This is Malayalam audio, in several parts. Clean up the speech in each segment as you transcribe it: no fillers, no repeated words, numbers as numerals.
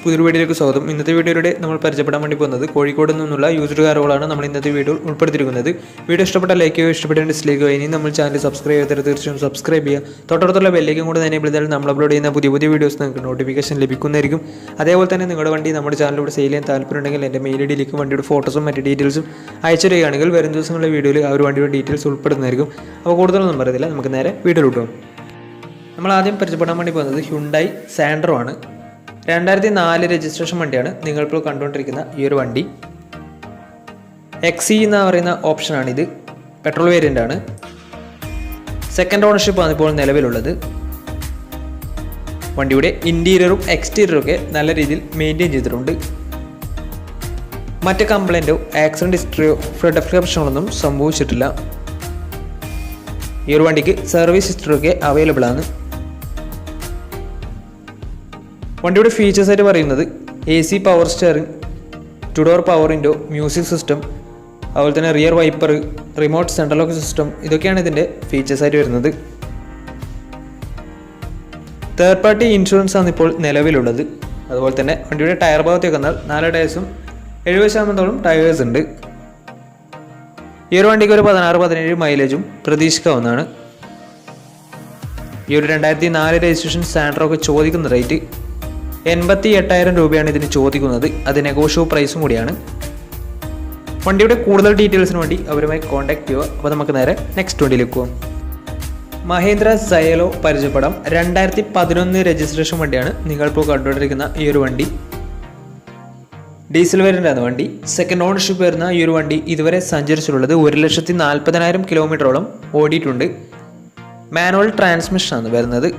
പുതിയൊരു വീഡിയോയിലേക്ക് സ്വാഗതം. ഇന്നത്തെ വീഡിയോയിലൂടെ നമ്മൾ പരിചയപ്പെടാൻ വേണ്ടി പോകുന്നത് കോഴിക്കോട് നിന്നുള്ള യൂസ്ഡ് കാറുകളാണ് നമ്മൾ ഇന്നത്തെ വീഡിയോയിൽ ഉൾപ്പെടുത്തിയിരിക്കുന്നത്. വീഡിയോ ഇഷ്ടപ്പെട്ട ലൈക്ക് ചെയ്യുക, ഇഷ്ടപ്പെട്ട ഡിസ്ലൈക്ക് ചെയ്യുക. ഇനി നമ്മൾ ചാനൽ സബ്സ്ക്രൈബ് ചെയ്താൽ തീർച്ചയായും സബ്സ്ക്രൈബ് ചെയ്യുക. തൊട്ടടുത്തുള്ള ബെല്ലേക്കും കൂടെ എനേബിൾ ചെയ്താൽ നമ്മൾ അപ്ലോഡ് ചെയ്യുന്ന പുതിയ വീഡിയോസ് നിങ്ങൾക്ക് നോട്ടിഫിക്കേഷൻ ലഭിക്കുന്നതായിരിക്കും. അതേപോലെ തന്നെ നിങ്ങളുടെ വണ്ടി നമ്മുടെ ചാനലിലൂടെ സെയിൽ ചെയ്യാൻ താല്പര്യമുണ്ടെങ്കിൽ എൻ്റെ മെയിൽ ഐഡിയിലേക്കും വണ്ടിയുടെ ഫോട്ടോസും മറ്റ് ഡീറ്റെയിൽസും അയച്ചു തരികയാണെങ്കിൽ വരും ദിവസങ്ങളിലെ വീഡിയോയിൽ ആ ഒരു വണ്ടിയുടെ ഡീറ്റെയിൽസ് ഉൾപ്പെടുന്നതായിരിക്കും. അപ്പോൾ കൂടുതലൊന്നും പറയുന്നില്ല, നമുക്ക് നേരെ വീഡിയോയിലോട്ട് പോകും. നമ്മൾ ആദ്യം പരിചയപ്പെടാൻ വേണ്ടി പോകുന്നത് ഹ്യുണ്ടായി സാൻഡ്രോ ആണ്. 2004 രജിസ്ട്രേഷൻ വണ്ടിയാണ് നിങ്ങളിപ്പോൾ കണ്ടുകൊണ്ടിരിക്കുന്ന ഈ ഒരു വണ്ടി. XE എന്ന് പറയുന്ന ഓപ്ഷനാണിത്. പെട്രോൾ വേരിയൻ്റ് ആണ്. സെക്കൻഡ് ഓണർഷിപ്പ് ആണ് ഇപ്പോൾ നിലവിലുള്ളത്. വണ്ടിയുടെ ഇൻറ്റീരിയറും എക്സ്റ്റീരിയറും ഒക്കെ നല്ല രീതിയിൽ മെയിൻറ്റെയിൻ ചെയ്തിട്ടുണ്ട്. മറ്റ് കംപ്ലൈൻറ്റോ ആക്സിഡൻറ്റ് ഹിസ്റ്ററിയോ ഫ്ലഡ് പ്രശ്നങ്ങളൊന്നും സംഭവിച്ചിട്ടില്ല. ഈ ഒരു വണ്ടിക്ക് സർവീസ് ഹിസ്റ്ററിയൊക്കെ അവൈലബിൾ ആണ്. വണ്ടിയുടെ ഫീച്ചേഴ്സ് ആയിട്ട് പറയുന്നത് AC power steering, 2 door power window, music system, അതുപോലെ തന്നെ rear wiper, remote central lock system, ഇതൊക്കെയാണ് ഇതിൻ്റെ ഫീച്ചേഴ്സ് ആയിട്ട് വരുന്നത്. തേർഡ് പാർട്ടി ഇൻഷുറൻസ് ആണ് ഇപ്പോൾ നിലവിലുള്ളത്. അതുപോലെ തന്നെ വണ്ടിയുടെ ടയർ ഭാഗത്തേക്ക് വന്നാൽ 4 ടയേഴ്സും 70% ടയേഴ്സ് ഉണ്ട്. ഈ ഒരു വണ്ടിക്ക് ഒരു 16-17 മൈലേജും പ്രതീക്ഷിക്കാവുന്നതാണ്. ഈ ഒരു 2004 രജിസ്ട്രേഷൻ സാൻഡ്രോക്ക് ചോദിക്കുന്ന റേറ്റ് 88,000 രൂപയാണ് ഇതിന് ചോദിക്കുന്നത്. അത് നെഗോഷ്യബിൾ പ്രൈസും കൂടിയാണ്. വണ്ടിയുടെ കൂടുതൽ ഡീറ്റെയിൽസിന് വേണ്ടി അവരുമായി കോൺടാക്ട് ചെയ്യുക. അപ്പോൾ നമുക്ക് നേരെ നെക്സ്റ്റ് വണ്ടിയിലേക്ക് പോകാം. മഹേന്ദ്ര സയലോ പരിചയപ്പെടാം. 2011 രജിസ്ട്രേഷൻ വണ്ടിയാണ് നിങ്ങളിപ്പോൾ കണ്ടുകൊണ്ടിരിക്കുന്ന ഈ ഒരു വണ്ടി. ഡീസൽ വേരിയൻ്റാണ് വണ്ടി. സെക്കൻഡ് ഓണർഷിപ്പ് വരുന്ന ഈ ഒരു വണ്ടി ഇതുവരെ സഞ്ചരിച്ചിട്ടുള്ളത് 1,40,000 കിലോമീറ്ററോളം ഓടിയിട്ടുണ്ട്. മാനുവൽ ട്രാൻസ്മിഷനാണ് വരുന്നത്.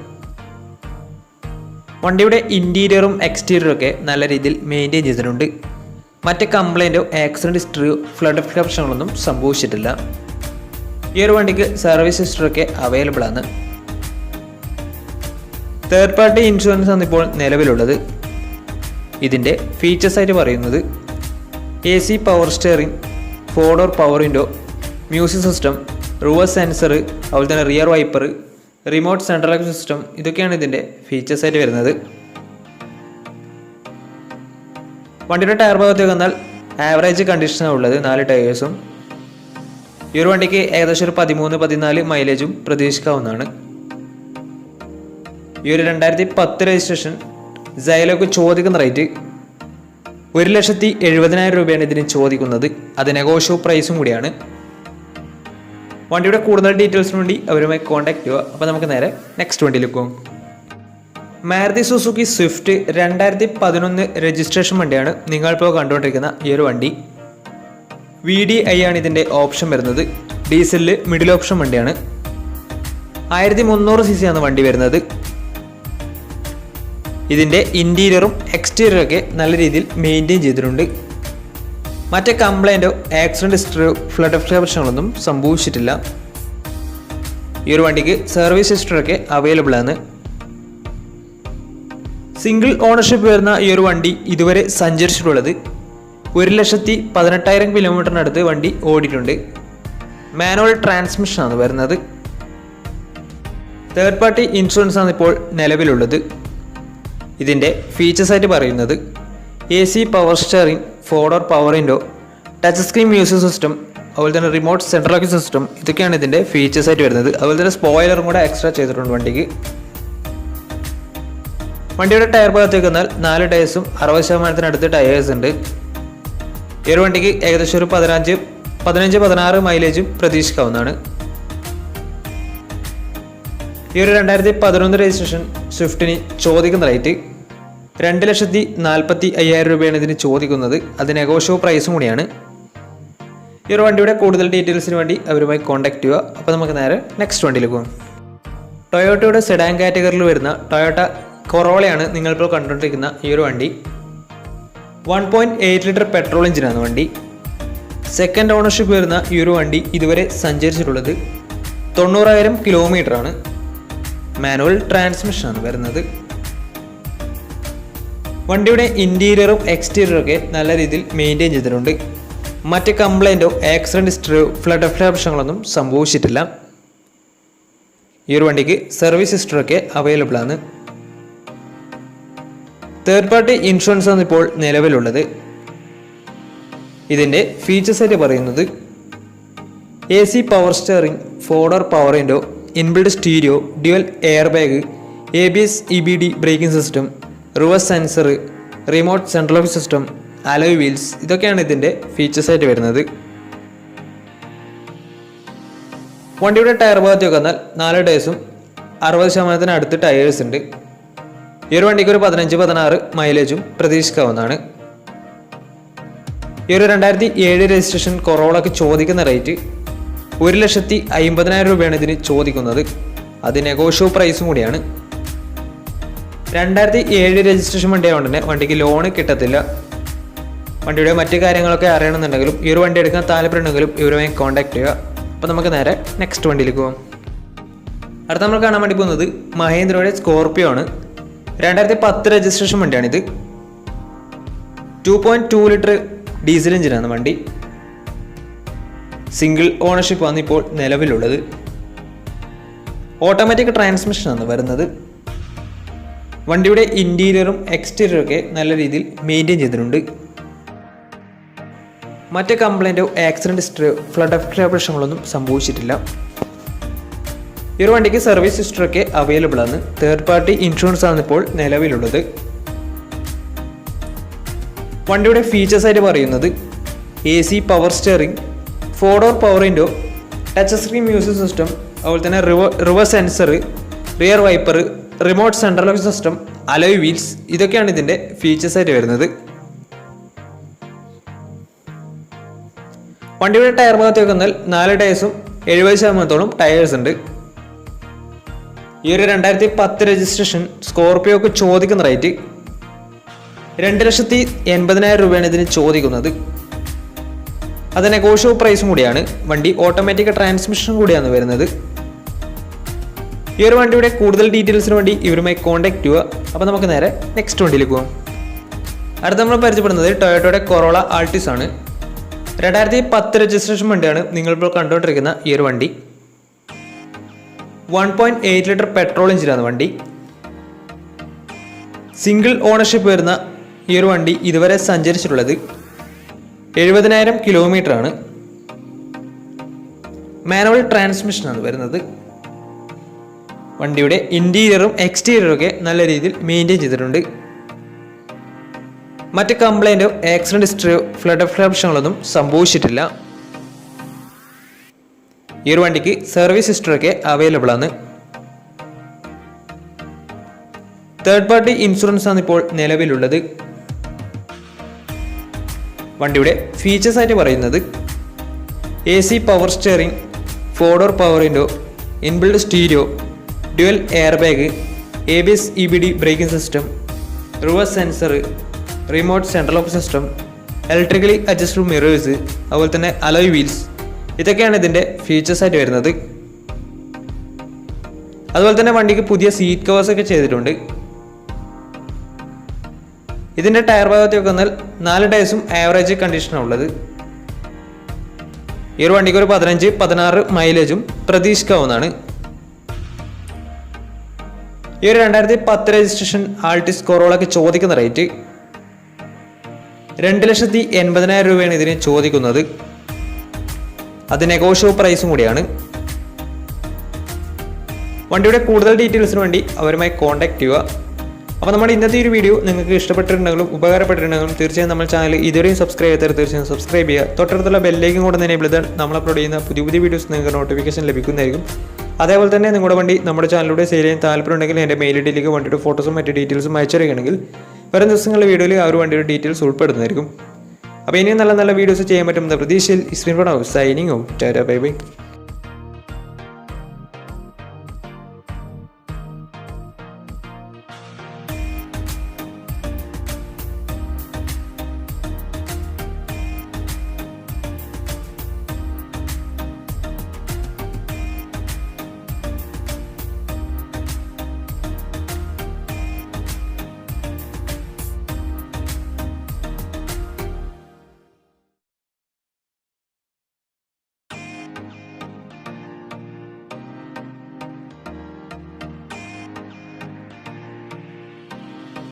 വണ്ടിയുടെ ഇൻറ്റീരിയറും എക്സ്റ്റീരിയറും ഒക്കെ നല്ല രീതിയിൽ മെയിൻറ്റെയിൻ ചെയ്തിട്ടുണ്ട്. മറ്റ് കംപ്ലൈൻറ്റോ ആക്സിഡൻറ്റ് ഹിസ്റ്ററിയോ ഫ്ലഡ് പ്രശ്നങ്ങളൊന്നും സംഭവിച്ചിട്ടില്ല. ഈ ഒരു വണ്ടിക്ക് സർവീസ് ഹിസ്റ്ററിയൊക്കെ അവൈലബിൾ ആണ്. തേർഡ് പാർട്ടി ഇൻഷുറൻസ് ആണ് ഇപ്പോൾ നിലവിലുള്ളത്. ഇതിൻ്റെ ഫീച്ചേഴ്സ് ആയിട്ട് പറയുന്നത് AC power steering, 4 door power window, music system, reverse sensor, അതുപോലെ തന്നെ rear wiper, remote central lock system, ഇതൊക്കെയാണ് ഇതിൻ്റെ ഫീച്ചേഴ്സ് ആയിട്ട് വരുന്നത്. വണ്ടിയുടെ ടയർ ഭാഗത്തേക്ക് വന്നാൽ ആവറേജ് കണ്ടീഷനാണ് ഉള്ളത്. 4 ടയേഴ്സും. ഈ ഒരു വണ്ടിക്ക് ഏകദേശം ഒരു 13-14 മൈലേജും പ്രതീക്ഷിക്കാവുന്നതാണ്. ഈ ഒരു 2010 രജിസ്ട്രേഷൻ സൈലോക്ക് ചോദിക്കുന്ന റേറ്റ് 1,70,000 രൂപയാണ് ഇതിന് ചോദിക്കുന്നത്. അത് നെഗോഷ്യബിൾ പ്രൈസും കൂടിയാണ്. വണ്ടിയുടെ കൂടുതൽ ഡീറ്റെയിൽസിന് വേണ്ടി അവരുമായി കോൺടാക്ട് ചെയ്യുക. അപ്പോൾ നമുക്ക് നേരെ നെക്സ്റ്റ് വണ്ടിയിലേക്ക് പോകും. മാരുതി സുസുക്കി സ്വിഫ്റ്റ് 2011 രജിസ്ട്രേഷൻ വണ്ടിയാണ് നിങ്ങളിപ്പോൾ കണ്ടുകൊണ്ടിരിക്കുന്ന ഈ ഒരു വണ്ടി. VDI ആണ് ഇതിൻ്റെ ഓപ്ഷൻ വരുന്നത്. ഡീസലിൽ മിഡിൽ ഓപ്ഷൻ വണ്ടിയാണ്. 1300 cc ആണ് വണ്ടി വരുന്നത്. ഇതിൻ്റെ ഇൻറ്റീരിയറും എക്സ്റ്റീരിയറും ഒക്കെ നല്ല രീതിയിൽ മെയിൻറ്റെയിൻ ചെയ്തിട്ടുണ്ട്. മറ്റേ കംപ്ലൈൻറ്റോ ആക്സിഡൻറ്റ് ഹിസ്റ്ററിയോ ഫ്ലഡ് പ്രശ്നങ്ങളൊന്നും സംഭവിച്ചിട്ടില്ല. ഈ ഒരു വണ്ടിക്ക് സർവീസ് ഹിസ്റ്ററിയൊക്കെ അവൈലബിൾ ആണ്. സിംഗിൾ ഓണർഷിപ്പ് വരുന്ന ഈ ഒരു വണ്ടി ഇതുവരെ സഞ്ചരിച്ചിട്ടുള്ളത് 1,18,000 കിലോമീറ്ററിനടുത്ത് വണ്ടി ഓടിയിട്ടുണ്ട്. മാനുവൽ ട്രാൻസ്മിഷനാണ് വരുന്നത്. തേർഡ് പാർട്ടി ഇൻഷുറൻസ് ആണ് ഇപ്പോൾ നിലവിലുള്ളത്. ഇതിൻ്റെ ഫീച്ചേഴ്സ് ആയിട്ട് പറയുന്നത് AC power steering, 4 door power window, touch screen music system, അതുപോലെ തന്നെ റിമോട്ട് സെൻട്രൽ ലോക്ക് സിസ്റ്റം, ഇതൊക്കെയാണ് ഇതിൻ്റെ ഫീച്ചേഴ്സ് ആയിട്ട് വരുന്നത്. അതുപോലെ തന്നെ സ്പോയിലറും കൂടെ എക്സ്ട്രാ ചെയ്തിട്ടുണ്ട് വണ്ടിക്ക്. വണ്ടിയുടെ ടയർ ഭാഗത്തേക്ക് വന്നാൽ 4 ടയേഴ്സും 60% ടയേഴ്സ് ഉണ്ട്. ഈ ഒരു വണ്ടിക്ക് ഏകദേശം ഒരു 15-16 മൈലേജും പ്രതീക്ഷിക്കാവുന്നതാണ്. ഈ ഒരു 2011 രജിസ്ട്രേഷൻ സ്വിഫ്റ്റിന് ചോദിക്കുന്ന റേറ്റ് 2,40,000 രൂപയാണ് ഇതിന് ചോദിക്കുന്നത്. അത് നെഗോഷ്യബിൾ പ്രൈസും കൂടിയാണ്. ഈ ഒരു വണ്ടിയുടെ കൂടുതൽ ഡീറ്റെയിൽസിന് വേണ്ടി അവരുമായി കോൺടാക്ട് ചെയ്യുക. അപ്പോൾ നമുക്ക് നേരെ നെക്സ്റ്റ് വണ്ടിയിലേക്ക് പോകാം. ടൊയോട്ടയുടെ സെഡാൻ കാറ്റഗറിയിൽ വരുന്ന ടൊയോട്ട കൊറോളയാണ് നിങ്ങളിപ്പോൾ കണ്ടുകൊണ്ടിരിക്കുന്ന ഈ ഒരു വണ്ടി. 1.8 ലിറ്റർ പെട്രോൾ എഞ്ചിനാണ് വണ്ടി. സെക്കൻഡ് ഓണർഷിപ്പ് വരുന്ന ഈ ഒരു വണ്ടി ഇതുവരെ സഞ്ചരിച്ചിട്ടുള്ളത് 90,000 കിലോമീറ്ററാണ്. മാനുവൽ ട്രാൻസ്മിഷനാണ് വരുന്നത്. വണ്ടിയുടെ ഇൻറ്റീരിയറും എക്സ്റ്റീരിയറും ഒക്കെ നല്ല രീതിയിൽ മെയിൻറ്റെയിൻ ചെയ്തിട്ടുണ്ട്. മറ്റ് കംപ്ലൈൻറ്റോ ആക്സിഡൻറ്റ് ഹിസ്റ്ററിയോ ഫ്ലഡ് പ്രശ്നങ്ങളൊന്നും സംഭവിച്ചിട്ടില്ല. ഈ ഒരു വണ്ടിക്ക് സർവീസ് ഹിസ്റ്ററൊക്കെ അവൈലബിൾ ആണ്. തേർഡ് പാർട്ടി ഇൻഷുറൻസ് ആണ് ഇപ്പോൾ നിലവിലുള്ളത്. ഇതിൻ്റെ ഫീച്ചേഴ്സ് ആയിട്ട് പറയുന്നത് AC power steering, 4-door power window, inbuilt stereo, dual air bag, ABS EBD braking system, reverse sensor, remote central lock system, alloy wheels, ഇതൊക്കെയാണ് ഇതിൻ്റെ ഫീച്ചേഴ്സ് ആയിട്ട് വരുന്നത്. വണ്ടിയുടെ ടയർ ഭാഗത്തേക്ക് വന്നാൽ 4 ടയേഴ്സും 60% അടുത്ത് ടയേഴ്സ് ഉണ്ട്. ഈ ഒരു വണ്ടിക്ക് ഒരു 15-16 മൈലേജും പ്രതീക്ഷിക്കാവുന്നതാണ്. ഈ ഒരു 2007 രജിസ്ട്രേഷൻ കൊറോളക്ക് ചോദിക്കുന്ന റേറ്റ് 1,50,000 രൂപയാണ് ഇതിന് ചോദിക്കുന്നത്. അത് നെഗോഷ്യബിൾ പ്രൈസും കൂടിയാണ്. 2007 രജിസ്ട്രേഷൻ വണ്ടിയായതുകൊണ്ട് തന്നെ വണ്ടിക്ക് ലോണ് കിട്ടത്തില്ല. വണ്ടിയുടെ മറ്റു കാര്യങ്ങളൊക്കെ അറിയണമെന്നുണ്ടെങ്കിലും ഈ ഒരു വണ്ടി എടുക്കാൻ താല്പര്യമുണ്ടെങ്കിലും ഇവരുമായി കോൺടാക്ട് ചെയ്യുക. അപ്പോൾ നമുക്ക് നേരെ നെക്സ്റ്റ് വണ്ടിയിലേക്ക് പോകാം. അടുത്ത നമ്മൾ കാണാൻ വേണ്ടി പോകുന്നത് മഹേന്ദ്രയുടെ സ്കോർപിയോ ആണ്. 2010 രജിസ്ട്രേഷൻ വണ്ടിയാണിത്. 2.2 ലിറ്റർ ഡീസൽ എഞ്ചിനാണ് വണ്ടി. സിംഗിൾ ഓണർഷിപ്പ് ആണ് ഇപ്പോൾ നിലവിലുള്ളത്. ഓട്ടോമാറ്റിക് ട്രാൻസ്മിഷനാണ് വരുന്നത്. വണ്ടിയുടെ ഇൻറ്റീരിയറും എക്സ്റ്റീരിയറും ഒക്കെ നല്ല രീതിയിൽ മെയിൻറ്റെയിൻ ചെയ്തിട്ടുണ്ട്. മറ്റ് കംപ്ലൈൻറ്റോ ആക്സിഡൻറ്റ് ഹിസ്റ്ററിയോ ഫ്ലഡ് എഫക്റ്റോ പ്രശ്നങ്ങളൊന്നും സംഭവിച്ചിട്ടില്ല. ഈ ഒരു വണ്ടിക്ക് സർവീസ് ഹിസ്റ്ററൊക്കെ അവൈലബിൾ ആണ്. തേർഡ് പാർട്ടി ഇൻഷുറൻസ് ആണ് ഇപ്പോൾ നിലവിലുള്ളത്. വണ്ടിയുടെ ഫീച്ചേഴ്സ് ആയിട്ട് പറയുന്നത് AC power steering, 4-door power window, touch screen music system, അതുപോലെ തന്നെ reverse sensor, rear wiper, remote central lock system, alloy wheels, ഇതൊക്കെയാണ് ഇതിൻ്റെ ഫീച്ചേഴ്സ് ആയിട്ട് വരുന്നത്. വണ്ടിയുടെ ടയർ ഭാഗത്തേക്ക് വന്നാൽ 4 ടയേഴ്സും 70% ടയേഴ്സ് ഉണ്ട്. ഈ ഒരു 2010 രജിസ്ട്രേഷൻ സ്കോർപിയോക്ക് ചോദിക്കുന്ന റേറ്റ് 2,80,000 രൂപയാണ് ഇതിന് ചോദിക്കുന്നത്. അത് നെഗോഷ്യബിൾ പ്രൈസും കൂടിയാണ്. വണ്ടി ഓട്ടോമാറ്റിക് ട്രാൻസ്മിഷൻ കൂടിയാണ് വരുന്നത്. ഈ ഒരു വണ്ടിയുടെ കൂടുതൽ ഡീറ്റെയിൽസിന് വേണ്ടി ഇവരുമായി കോൺടാക്ട് ചെയ്യുക. അപ്പോൾ നമുക്ക് നേരെ നെക്സ്റ്റ് വണ്ടിയിലേക്ക് പോകാം. അടുത്ത നമ്മൾ പരിചയപ്പെടുന്നത് ടൊയോട്ടയുടെ കൊറോള ആൾട്ടിസ് ആണ്. 2010 രജിസ്ട്രേഷൻ വണ്ടിയാണ് നിങ്ങളിപ്പോൾ കണ്ടുകൊണ്ടിരിക്കുന്ന ഈ ഒരു വണ്ടി. 1.8 ലിറ്റർ പെട്രോൾ എഞ്ചിനാണ് വണ്ടി. സിംഗിൾ ഓണർഷിപ്പ് വരുന്ന ഈ ഒരു വണ്ടി ഇതുവരെ സഞ്ചരിച്ചിട്ടുള്ളത് 70,000 കിലോമീറ്റർ ആണ്. മാനുവൽ ട്രാൻസ്മിഷനാണ് വരുന്നത്. വണ്ടിയുടെ ഇൻറ്റീരിയറും എക്സ്റ്റീരിയറും ഒക്കെ നല്ല രീതിയിൽ മെയിൻറ്റെയിൻ ചെയ്തിട്ടുണ്ട്. മറ്റ് കംപ്ലൈൻറ്റോ ആക്സിഡൻറ്റ് ഹിസ്റ്ററിയോ ഫ്ലഡ് പ്രശ്നങ്ങളൊന്നും സംഭവിച്ചിട്ടില്ല. ഈ ഒരു വണ്ടിക്ക് സർവീസ് ഹിസ്റ്ററൊക്കെ അവൈലബിൾ ആണ്. തേർഡ് പാർട്ടി ഇൻഷുറൻസ് ആണ് ഇപ്പോൾ നിലവിലുള്ളത്. വണ്ടിയുടെ ഫീച്ചേഴ്സ് ആയിട്ട് പറയുന്നത് AC power steering, 4-door power window, inbuilt stereo, dual air bag, ABS EBD braking system, reverse sensor, remote central lock system, electrically adjustable mirrors, അതുപോലെ തന്നെ അലോയ് വീൽസ്, ഇതൊക്കെയാണ് ഇതിൻ്റെ ഫീച്ചേഴ്സ് ആയിട്ട് വരുന്നത്. അതുപോലെ തന്നെ വണ്ടിക്ക് പുതിയ സീറ്റ് കവേഴ്സ് ഒക്കെ ചെയ്തിട്ടുണ്ട്. ഇതിൻ്റെ ടയർ ഭാഗത്തേക്ക് വന്നാൽ 4 ടയേഴ്സും ആവറേജ് കണ്ടീഷനാണ് ഉള്ളത്. ഈ ഒരു വണ്ടിക്ക് ഒരു 15-16 മൈലേജും പ്രതീക്ഷിക്കാവുന്നതാണ്. ഈ ഒരു 2010 രജിസ്ട്രേഷൻ ആൾട്ടിസ് കൊറോളക്ക് ചോദിക്കുന്ന റേറ്റ് 2,80,000 രൂപയാണ് ഇതിന് ചോദിക്കുന്നത്. അത് നെഗോഷ്യബിൾ പ്രൈസും കൂടിയാണ്. വണ്ടിയുടെ കൂടുതൽ ഡീറ്റെയിൽസിന് വേണ്ടി അവരുമായി കോൺടാക്ട് ചെയ്യുക. അപ്പോൾ നമ്മുടെ ഇന്നത്തെ ഈ ഒരു വീഡിയോ നിങ്ങൾക്ക് ഇഷ്ടപ്പെട്ടിട്ടുണ്ടെങ്കിലും ഉപകാരപ്പെട്ടിട്ടുണ്ടെങ്കിലും തീർച്ചയായും നമ്മൾ ചാനൽ ഇതുവരെയും സബ്സ്ക്രൈബ് ചെയ്താൽ തീർച്ചയായും സബ്സ്ക്രൈബ് ചെയ്യുക. തൊട്ടടുത്തുള്ള ബെല്ലേക്കും കൂടെ എനേബിൾ ചെയ്താൽ നമ്മൾ അപ്ലോഡ് ചെയ്യുന്ന പുതിയ വീഡിയോസ് നിങ്ങൾക്ക് നോട്ടിഫിക്കേഷൻ ലഭിക്കുന്നതായിരിക്കും. അതേപോലെ തന്നെ നിങ്ങളുടെ വണ്ടി നമ്മുടെ ചാനലിലൂടെ സെയിൽ ചെയ്യാൻ താല്പര്യമുണ്ടെങ്കിൽ എൻ്റെ മെയിൽ ഐഡിയിലേക്ക് വണ്ടിയുടെ ഫോട്ടോസും മറ്റ് ഡീറ്റെയിൽസും അയച്ചിരിക്കുകയാണെങ്കിൽ വരും ദിവസങ്ങളിലെ വീഡിയോയിൽ ആ ഒരു വണ്ടിയുടെ ഡീറ്റെയിൽസ് ഉൾപ്പെടുന്നതായിരിക്കും. അപ്പോൾ ഇനിയും നല്ല വീഡിയോസ് ചെയ്യാൻ പറ്റുന്ന പ്രതീക്ഷയിൽ സൈനിങ് ഔട്ട്. Bye bye.